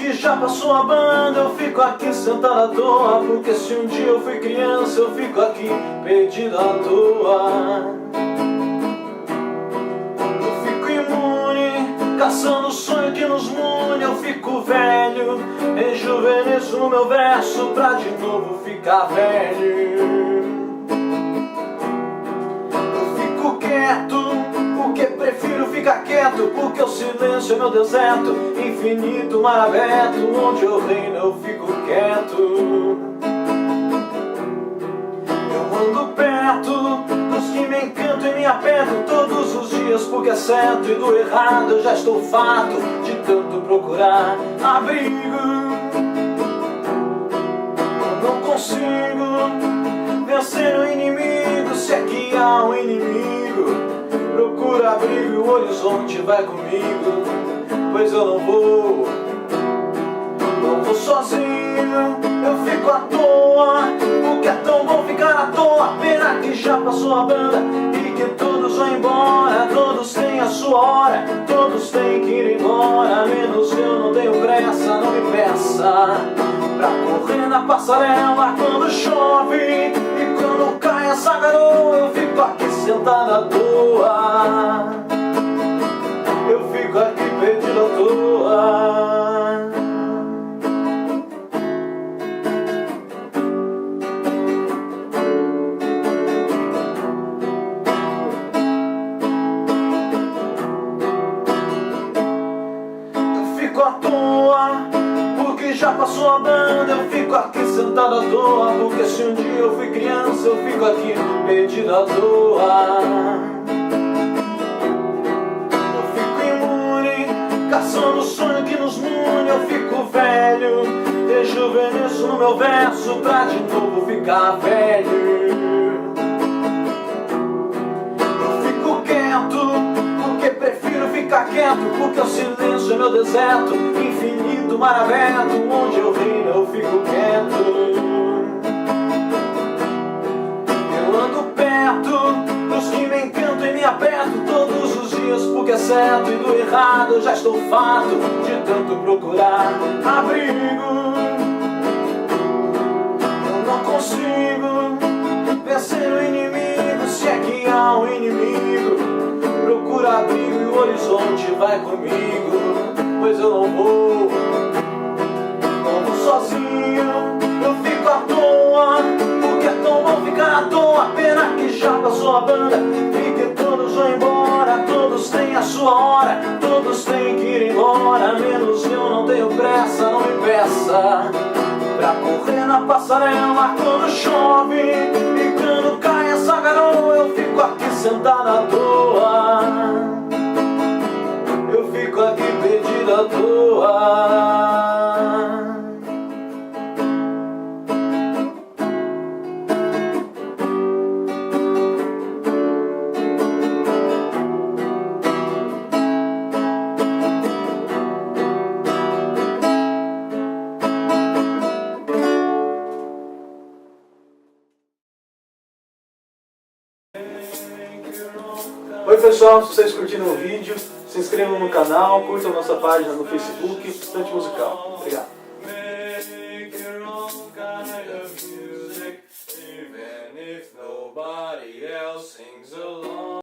que já passou a banda, eu fico aqui sentado à toa. Porque se um dia eu fui criança, eu fico aqui perdido à toa. Eu fico imune, caçando o sonho que nos une. Eu fico velho, rejuvenesço no meu verso pra de novo ficar velho. Eu fico quieto, porque prefiro ficar quieto, porque o silêncio é meu deserto, infinito mar aberto, onde eu reino eu fico quieto. Eu ando perto dos que me encantam e me apertam todos os dias, porque é certo, e do errado eu já estou farto de tanto procurar abrigo. Eu não consigo vencer o inimigo, se é que há um inimigo. Procura abrigo e o horizonte vai comigo, pois eu não vou sozinho, eu fico à toa, porque é tão bom ficar à toa. Pena que já passou a banda e que todos vão embora, todos têm a sua hora, todos têm que ir embora, menos eu. Não tenho pressa, não me peça pra correr na passarela quando chove e quando cai essa garoa. Eu fico aqui sentado à toa, eu fico aqui perdido à toa. Eu fico à toa, porque já passou a banda. Eu fico aqui sentado à toa, porque se um dia eu fui criança, eu fico aqui perdido à toa. Eu fico imune, caçando o sonho que nos une. Eu fico velho, rejuvenesço no meu verso pra de novo ficar velho. Eu fico quieto, porque prefiro ficar quieto, porque o silêncio é meu deserto, infinito mar aberto, onde eu reino eu fico quieto. Eu ando perto dos que me encantam e me aperto todos os dias, porque é certo, e do errado eu já estou farto de tanto procurar abrigo. Eu não consigo vencer o inimigo, se é que há um inimigo. Procura abrigo e o horizonte vai comigo, pois eu não vou sozinho, eu fico à toa, porque é tão bom ficar à toa. Pena que já passou a banda e que todos vão embora, todos têm a sua hora, todos têm que ir embora, menos eu. Não tenho pressa, não me peça pra correr na passarela quando chove e quando cai essa garoa. Eu fico aqui sentado à toa, eu fico aqui perdido à toa. Oi pessoal, se vocês curtiram o vídeo, se inscrevam no canal, curtam nossa página no Facebook, Estante Musical. Obrigado.